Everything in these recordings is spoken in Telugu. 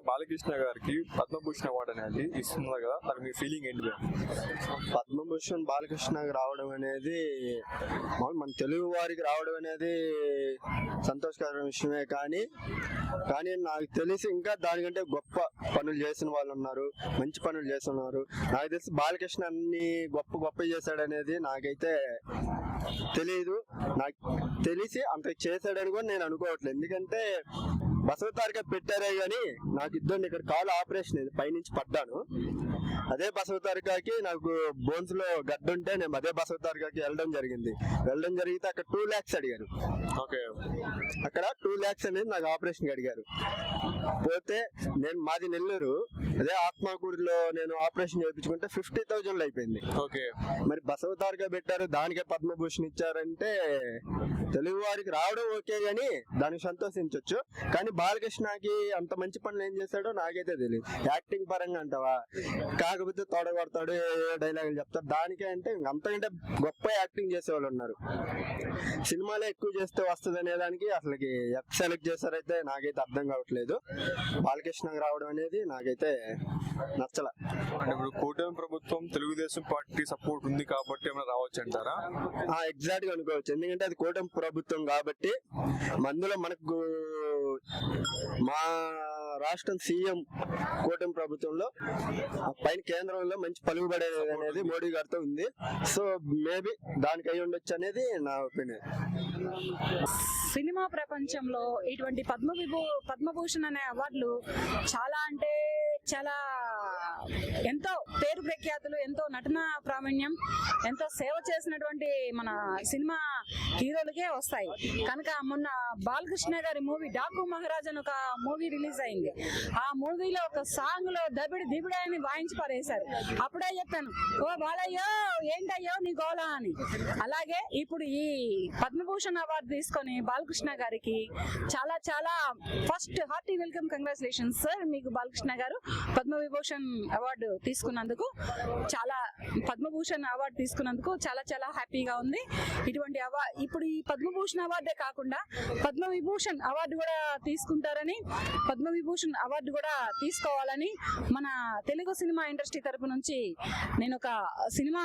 బాలకృష్ణ గారికి పద్మభూషణ్ అవార్డు అనేది ఇస్తున్నారు కదా, దాని మీ ఫీలింగ్ ఏంటి? పద్మభూషణ్ బాలకృష్ణకి రావడం అనేది మన తెలుగు వారికి రావడం అనేది సంతోషకరమైన విషయమే. కానీ నాకు తెలిసి ఇంకా దానికంటే గొప్ప పనులు చేసిన వాళ్ళు ఉన్నారు, మంచి పనులు చేస్తున్నారు. నాకు తెలిసి బాలకృష్ణ అన్ని గొప్ప చేశాడనేది నాకైతే తెలియదు. నాకు తెలిసి అంత చేశాడని కూడా నేను అనుకోవట్లేదు. ఎందుకంటే బసవతారిక పెట్టారే గానీ నాకు ఇద్దరు ఇక్కడ కాలు ఆపరేషన్ అయింది, పైనుంచి పడ్డాను. అదే బసవతారికకి నాకు బోన్స్ లో గడ్డుంటే నేను అదే బసవతారికకి వెళ్ళడం జరిగితే అక్కడ 2 lakhs అడిగారు. అక్కడ 2 lakhs అనేది నాకు ఆపరేషన్ అడిగారు. పోతే మాది నెల్లూరు, అదే ఆత్మకూరులో నేను ఆపరేషన్ చేయించుకుంటే 50,000 అయిపోయింది. మరి బసవతారిక పెట్టారు, దానికే పద్మభూషణ్ ఇచ్చారంటే తెలుగు వారికి రావడం ఓకే గానీ దానికి సంతోషించవచ్చు. కానీ బాలకృష్ణకి అంత మంచి పనులు ఏం చేశాడో నాకైతే తెలియదు. యాక్టింగ్ పరంగా అంటావా, కాకపోతే తోడగొడతాడు, డైలాగులు చెప్తాడు, దానికే అంటే అంతకంటే గొప్ప యాక్టింగ్ చేసేవాళ్ళు ఉన్నారు. సినిమాలో ఎక్కువ చేస్తే వస్తుంది అనే దానికి అసలుకి సెలెక్ట్ చేశారైతే నాకైతే అర్థం కావట్లేదు. బాలకృష్ణకి రావడం అనేది నాకైతే నచ్చల. అంటే ఇప్పుడు కూటమి ప్రభుత్వం తెలుగుదేశం పార్టీ సపోర్ట్ ఉంది కాబట్టి ఏమైనా రావచ్చు అంటారా? ఎగ్జాక్ట్ గా అనుకోవచ్చు. ఎందుకంటే అది కూటమి ప్రభుత్వం కాబట్టి అందులో మనకు మా రాష్ట్రం సీఎం కూటమి ప్రభుత్వంలో పైన కేంద్రంలో మంచి పలుకుబడేది అనేది మోడీ గారితో ఉంది. సో మేబీ దానికి అయి ఉండొచ్చు అనేది నా ఒపీనియన్. సినిమా ప్రపంచంలో ఇటువంటి పద్మభూషణ్ అనే అవార్డులు చాలా అంటే చాలా ఎంతో పేరు ప్రఖ్యాతులు, ఎంతో నటన ప్రావీణ్యం, ఎంతో సేవ చేసినటువంటి మన సినిమా హీరోలకే వస్తాయి. కనుక మొన్న బాలకృష్ణ గారి మూవీ డాకు మహారాజ్ అని ఒక మూవీ రిలీజ్ అయింది. ఆ మూవీలో ఒక సాంగ్ లో దిబిడి అని వాయించి పారేశారు. అప్పుడే చెప్పాను, ఓ బాలయ్యో ఏంటయ్యో నీ గోళ అని. అలాగే ఇప్పుడు ఈ పద్మభూషణ్ అవార్డు తీసుకొని బాలకృష్ణ గారికి చాలా చాలా first hearty welcome, congratulations sir. మీకు బాలకృష్ణ గారు పద్మభూషణ్ అవార్డు తీసుకున్నందుకు చాలా చాలా హ్యాపీగా ఉంది. ఇటువంటి ఇప్పుడు ఈ పద్మభూషణ్ అవార్డే కాకుండా పద్మవిభూషణ్ అవార్డు కూడా తీసుకుంటారని, పద్మవిభూషణ్ అవార్డు కూడా తీసుకోవాలని మన తెలుగు సినిమా ఇండస్ట్రీ తరపు నుంచి నేను ఒక సినిమా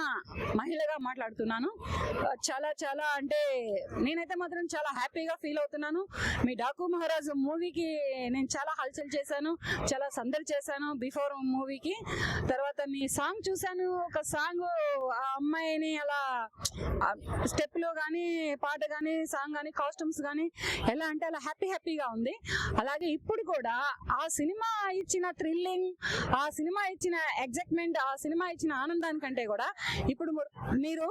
మహిళగా మాట్లాడుతున్నాను. చాలా చాలా అంటే నేనైతే మాత్రం చాలా హ్యాపీగా ఫీల్ అవుతున్నాను. మీ డాకు మహారాజ్ మూవీకి నేను చాలా హల్చల్ చేశాను, చాలా సందడి చేశాను బిఫోర్ మూవీకి. తర్వాత మీ సాంగ్ చూశాను, ఒక సాంగ్ ఆ అమ్మాయిని అలా స్టెప్ లో గానీ, పాట గానీ, సాంగ్ గానీ, కాస్ట్యూమ్స్ గానీ ఎలా అంటే అలా హ్యాపీగా ఉంది. అలాగే ఇప్పుడు కూడా ఆ సినిమా ఇచ్చిన థ్రిల్లింగ్, ఆ సినిమా ఇచ్చిన ఎగ్జైట్మెంట్, ఆ సినిమా ఇచ్చిన ఆనందానికంటే కూడా ఇప్పుడు మీరు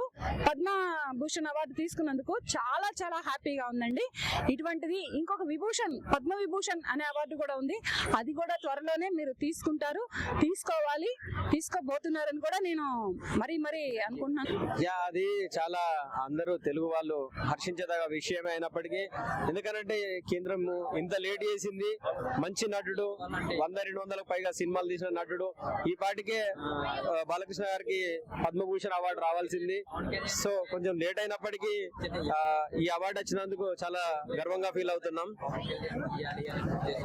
పద్మభూషణ్ అవార్డు తీసుకున్నందుకు చాలా చాలా హ్యాపీగా ఉందండి. ఇటువంటిది ఇంకొక పద్మవిభూషణ్ అనే అవార్డు కూడా ఉంది. అది కూడా త్వరలోనే మీరు తీసుకుంటారు, తీసుకోబోతున్నారని కూడా నేను మరీ అనుకుంటున్నాను. అది చాలా అందరూ తెలుగు వాళ్ళు హర్షించదగ విషయమే అయినప్పటికీ, ఎందుకంటే కేంద్రం ఇంత లేట్ చేసింది. మంచి నటుడు, 100-200 పైగా సినిమాలు తీసిన నటుడు, ఈ పాటికే బాలకృష్ణ గారికి పద్మభూషణ్ అవార్డు రావాల్సింది. సో కొంచెం లేట్ అయినప్పటికీ ఈ అవార్డు వచ్చినందుకు చాలా గర్వంగా ఫీల్ అవుతున్నాం.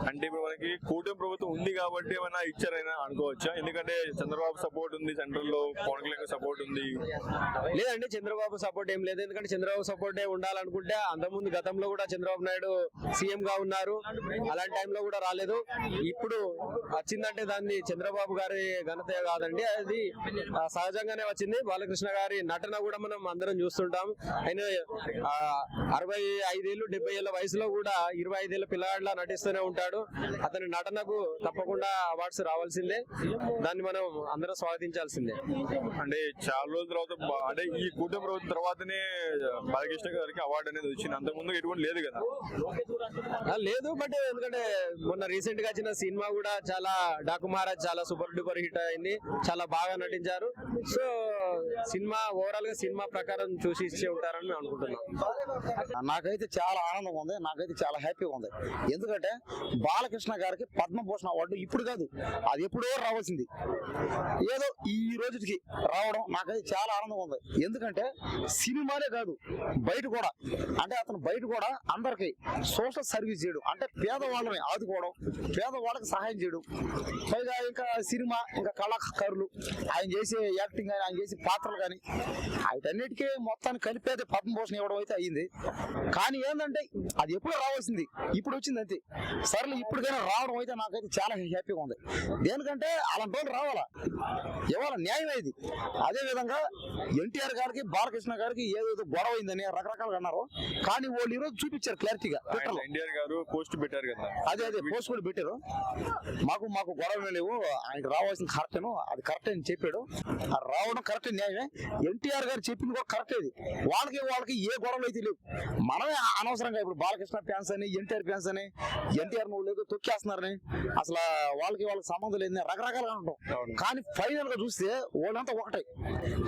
అంటే ఇప్పుడు మనకి కూటమి ప్రభుత్వం ఉంది కాబట్టి ఏమైనా ఇచ్చారైనా అనుకోవచ్చా? ఎందుకంటే చంద్రబాబు సపోర్ట్ ఉంది, సెంట్రల్ లో పవన్ కళ్యాణ్ సపోర్ట్ ఉంది. లేదండి, చంద్రబాబు సపోర్ట్ ఏం లేదు. ఎందుకంటే చంద్రబాబు సపోర్ట్ ఉండాలనుకుంటే అంతకుముందు గతంలో కూడా చంద్రబాబు నాయుడు సీఎం గా ఉన్నారు, అలాంటి టైంలో కూడా రాలేదు. ఇప్పుడు వచ్చిందంటే దాన్ని చంద్రబాబు గారి ఘనత కాదండి, అది సహజంగానే వచ్చింది. బాలకృష్ణ గారి నటన కూడా మనం అందరం చూస్తుంటాం. ఆయన 65 70 ఏళ్ల వయసులో కూడా 25 ఏళ్ల పిల్లగాడిలా నటిస్తూనే ఉంటాడు. అతని నటనకు తప్పకుండా అవార్డ్స్ రావాల్సిందే, దాన్ని మనం అందరం స్వాగతించాల్సిందే. అంటే చాలా రోజుల తర్వాత, అంటే ఈ కూటమి రోజుల తర్వాతనే బాలకృష్ణ గారికి అవార్డు అనేది వచ్చింది, అంతకుముందు ఎటువంటి లేదు కదా? లేదు, బట్ ఎందుకంటే మొన్న రీసెంట్ గా వచ్చిన సినిమా కూడా చాలా డాకు మహారాజ్ చాలా సూపర్ డూపర్ హిట్ అయింది, చాలా బాగా నటించారు. సో సినిమా ఓవరాల్ గా సినిమా ప్రకారం చూసి ఇచ్చే ఉంటారని మేము అనుకుంటున్నాం. నాకైతే చాలా ఆనందంగా ఉంది, నాకైతే చాలా హ్యాపీగా ఉంది. ఎందుకంటే బాలకృష్ణ గారికి పద్మభూషణ్ అవార్డు ఇప్పుడు కాదు, అది ఎప్పుడో రావాల్సింది. ఏదో ఈ రోజుకి రావడం నాకైతే చాలా ఆనందంగా ఉంది. ఎందుకంటే సినిమానే కాదు బయట కూడా, అంటే అతను బయట కూడా అందరికి సోషల్ సర్వీస్ చేయడం, అంటే పేదవాళ్ళని ఆదుకోవడం, పేదవాళ్ళకి సహాయం చేయడం, పైగా ఇంకా సినిమా ఇంకా కళాకారులు ఆయన చేసే యాక్టింగ్ కానీ ఆయన చేసే పాత్రలు కానీ వీటన్నిటికీ మొత్తాన్ని కలిపేది పద్మభూషణ్ ఇవ్వడం అయితే అయ్యింది. కానీ ఏంటంటే అది ఎప్పుడు రావాల్సింది ఇప్పుడు వచ్చింది అంతే. సర్లే ఇప్పటికైనా రావడం అయితే నాకైతే చాలా హ్యాపీగా ఉంది. దేనికంటే అలాంటి వాళ్ళు రావాలా, ఇవాళ న్యాయం అయింది. అదే విధంగా ఎన్టీఆర్ గారికి బాలకృష్ణ గారికి ఏదేదో గొడవ అయిందని రకరకాలుగా అన్నారు, కానీ వాళ్ళు ఈరోజు చూపించారు క్లారిటీగా. ఎన్టీఆర్ గారు పోస్ట్ పెట్టారు కదా, అదే పోస్ట్ కూడా పెట్టారు. మాకు గొడవలు లేవు, ఆయనకి రావాల్సిన కరెక్టేను, అది కరెక్ట్ అని చెప్పాడు. అది రావడం కరెక్ట్ న్యాయమే. ఎన్టీఆర్ గారు చెప్పింది కూడా కరెక్ట్. ఇది వాళ్ళకి ఏ గొడవలు అయితే లేవు. మనమే అనవసరంగా ఇప్పుడు బాలకృష్ణ ఫ్యాన్స్ అని ఎన్టీఆర్ ఫ్యాన్స్ అని ఎన్టీఆర్ నువ్వు లేదు తొక్కేస్తున్నారని అసలు వాళ్ళకి సంబంధం లేదని రకరకాలుగా ఉంటాం. కానీ ఫైనల్ గా చూస్తే వాళ్ళంతా ఒకటే.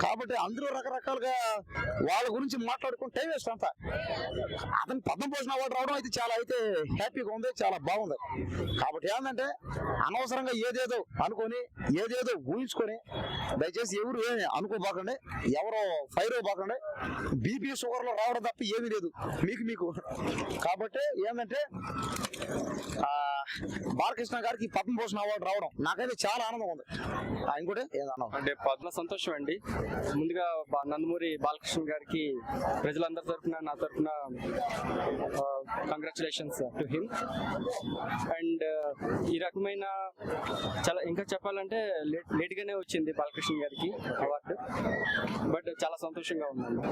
కాబట్టి అందరూ రకరకాలుగా వాళ్ళ గురించి మాట్లాడుకుని టైం వేస్ట్ అంతా. అతను పద్మభూషణ్ అవార్డు రావడం అయితే చాలా అయితే హ్యాపీగా ఉంది, చాలా బాగుంది. కాబట్టి ఏంటంటే అనవసరంగా ఏదేదో అనుకొని ఏదేదో ఊహించుకొని దయచేసి ఎవరు ఏమి అనుకోబాకండి, ఎవరో ఫైర్ అవ్వబాకండి. బీపీ షుగర్ లో రావడం తప్ప ఏమీ లేదు మీకు. కాబట్టి ఏంటంటే బాలకృష్ణ గారికి పద్మభూషణ్ అవార్డు రావడం నాకైతే చాలా ఆనందం ఉంది. ఇంకోటి ఏదన్నా అంటే పద్మ సంతోషం అండి. ముందుగా నందమూరి బాలకృష్ణ గారికి ప్రజలందరి తరఫున నా తరఫున కంగ్రాచులేషన్స్ టు హిమ్. అండ్ ఈ రకమైన చాలా ఇంకా చెప్పాలంటే లేట్ గానే వచ్చింది బాలకృష్ణ గారికి అవార్డు, బట్ చాలా సంతోషంగా ఉందండి.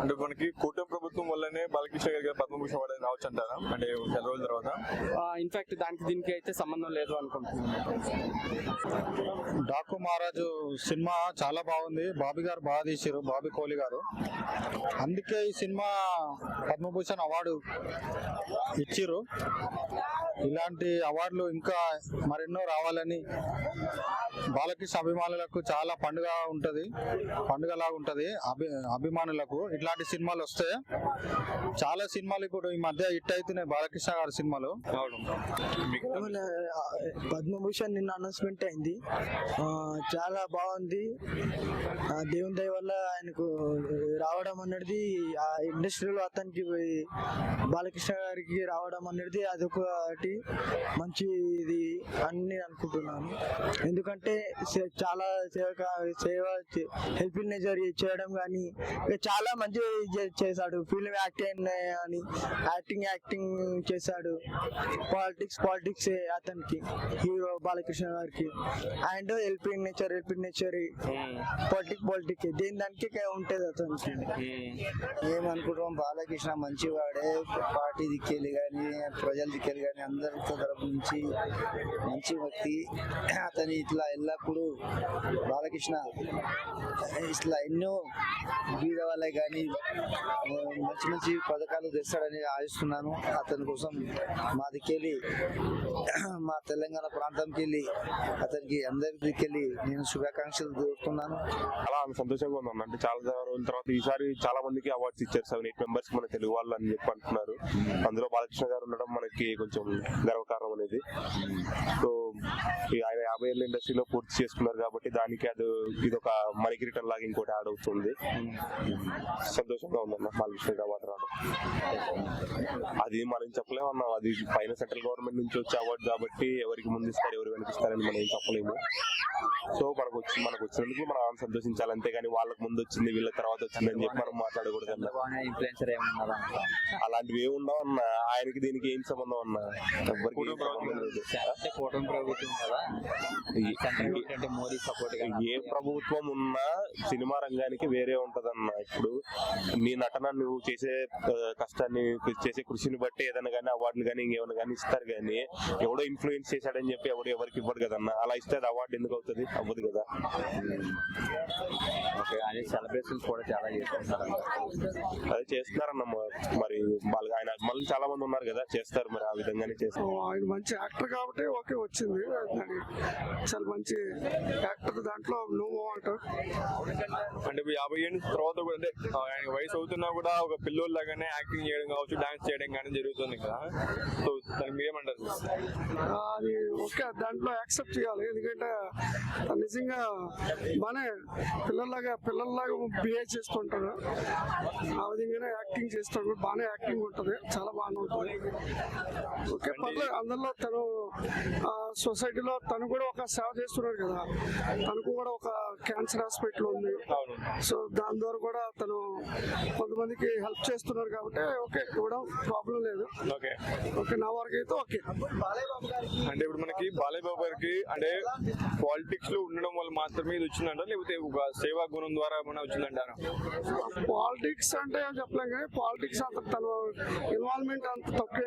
అంటే మనకి కూటమి ప్రభుత్వం వల్లనే బాలకృష్ణ గారికి పద్మభూషణ్ అవార్డు రావచ్చు అంటారా, అంటే చాలా రోజుల తర్వాత? ఇన్ఫాక్ట్ దానికి దీనికి అయితే సంబంధం లేదు అనుకుంటున్నాను. డాకు మహారాజు సినిమా చాలా బాగుంది. బాబీ గారు బాగా తీసారు, బాబీ కోహ్లీ గారు. అందుకే ఈ సినిమా పద్మభూషణ్ అవార్డు ఇచ్చిర్రు. ఇలాంటి అవార్డులు ఇంకా మరెన్నో రావాలని బాలకృష్ణ అభిమానులకు చాలా పండుగలాగా ఉంటది. అభిమానులకు ఇట్లాంటి సినిమాలు వస్తే చాలా సినిమాలు ఇప్పుడు ఈ మధ్య హిట్ అవుతున్నాయి బాలకృష్ణ గారి సినిమాలు. పద్మభూషణ్ నిన్న అనౌన్స్మెంట్ అయింది, చాలా బాగుంది. దేవుని దయ వల్ల ఆయనకు రావడం అనేది ఆ ఇండస్ట్రీలో అతనికి బాలకృష్ణ గారికి రావడం అనేది అదొకటి మంచి ఇది అని నేను అనుకుంటున్నాను. ఎందుకంటే చాలా సేవ హెల్పింగ్ నేచర్ చేయడం కానీ చాలా మంచి చేశాడు. ఫిల్మ్ యాక్టింగ్ చేశాడు. పాలిటిక్స్ అతనికి హీరో బాలకృష్ణ గారికి. అండ్ హెల్పింగ్ నేచర్ పాలిటిక్స్ దేని దానికి ఉంటది అతనికి. ఏమనుకుంటాం, బాలకృష్ణ మంచివాడే. పార్టీ దిక్కేళ్ళు కానీ ప్రజల దిక్కేళ్ళు కానీ అందరితో తరపు నుంచి మంచి వ్యక్తి. అతని ఇట్లా ఎల్లప్పుడూ బాలకృష్ణ ఇట్లా ఎన్నో బీద వాళ్ళకి కానీ మంచి పథకాలు తెస్తాడని ఆశిస్తున్నాను. అతని కోసం మా దిక్కెళ్ళి మా తెలంగాణ ప్రాంతంకి వెళ్ళి అతనికి అందరి దిక్కెళ్ళి నేను శుభాకాంక్షలు కోరుతున్నాను. అలా సంతోషంగా ఉన్నాను. అంటే చాలా రోజుల తర్వాత ఈసారి చాలా మందికి అవార్డ్స్ ఇచ్చారు. 7-8 మెంబర్స్ మన తెలుగు వాళ్ళు అని చెప్పి అంటున్నారు. అందులో బాలకృష్ణ గారు ఉండడం మనకి కొంచెం గర్వకారణం అనేది. సో ఆయన 50 ఏళ్ళ ఇండస్ట్రీలో పూర్తి చేసుకున్నారు కాబట్టి దానికి ఇది ఒక మనకి రిటర్న్ లాగా ఇంకోటి యాడ్ అవుతుంది. సంతోషంగా ఉందన్న బాలకృష్ణ అవార్డు రావడం. అది మనం చెప్పలేమన్నా, అది పైన సెంట్రల్ గవర్నమెంట్ నుంచి వచ్చే అవార్డు కాబట్టి ఎవరికి ముందు ఇస్తారు ఎవరు వెనకిస్తారని మనం ఏం చెప్పలేము. సో మనకు వచ్చినందుకు మనం సంతోషించాలి, అంతేగాని వాళ్ళకి ముందు వచ్చింది వీళ్ళ తర్వాత వచ్చిందని చెప్పి మనం మాట్లాడకూడదు అన్న. అలాంటివి ఏమి ఉండవు అన్న. ఆయనకి దీనికి ఏం సంబంధం అన్న? ఎవరికి కూటమి ప్రభుత్వం కదా, మోదీ సపోర్ట్. ఏ ప్రభుత్వం ఉన్నా సినిమా రంగానికి వేరే ఉంటదన్న. ఇప్పుడు నీ నటన నువ్వు చేసే కష్టాన్ని చేసే కృషిని బట్టి ఏదైనా కానీ అవార్డులు కానీ ఇంకేమైనా కానీ ఇస్తారు. కానీ ఎవడో ఇన్ఫ్లుయెన్స్ చేశాడని చెప్పి ఎవరికి ఇవ్వరు కదన్న. అలా ఇస్తే అది అవార్డు ఎందుకు అవుతుంది? అవ్వదు కదా. సెలబ్రేషన్స్ కూడా చాలా చేస్తున్నారు. అదే చేస్తున్నారన్న. మరి వాళ్ళకి ఆయన అభిమానులు చాలా మంది ఉన్నారు కదా, చేస్తారు. మరి ఆ విధంగానే చేస్తారు. ఆయన మంచి యాక్టర్ కాబట్టి ఓకే వచ్చింది. చాలా మంచి యాక్టర్, దాంట్లో నో అంటారు. అంటే ఇప్పుడు 50 ఏళ్ళ తర్వాత కూడా అంటే ఆయన వయసు అవుతున్నా కూడా ఒక పిల్లోడు లాగానే యాక్టింగ్ చేయడం కావచ్చు, డాన్స్ చేయడం కానీ జరుగుతుంది కదా. సో దానికి మీరేమంటారు? అది ఓకే, దాంట్లో యాక్సెప్ట్ చేయాలి. ఎందుకంటే నిజంగా బాగానే పిల్లల్లాగా బిహేవ్ చేస్తుంటారు. ఆ విధంగానే యాక్టింగ్ చేస్తాడు, బాగానే యాక్టింగ్ ఉంటుంది, చాలా బాగానే ఉంటుంది. ఓకే, పర్లేదు. అందులో తను సొసైటీలో తను కూడా ఒక సేవ చేస్తున్నాడు కదా, తనకు కూడా ఒక క్యాన్సర్ హాస్పిటల్ ఉంది. సో దాని ద్వారా కూడా తను కొంతమందికి హెల్ప్ చేస్తున్నారు కాబట్టి ఓకే, ఇవ్వడం ప్రాబ్లం లేదు. ఓకే ఓకే, నా వరకు అయితే ఓకే. అంటే ఇప్పుడు మనకి బాలయ్య బాబు గారికి అంటే పాలిటిక్స్ లో ఉండడం వల్ల మాత్రమే ఇది వచ్చిందంటారా, లేకపోతే ఒక సేవా గుణం ద్వారా ఏమైనా వచ్చిందంటారా? పాలిటిక్స్ అంటే ఏం చెప్పలేం కానీ పాలిటిక్స్ అంత తన ఇన్వాల్వ్మెంట్ అంత తక్కువ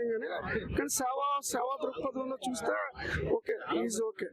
కానీ సేవా దృక్పథంలో చూస్తే ఓకే, ఈజ్ ఓకే.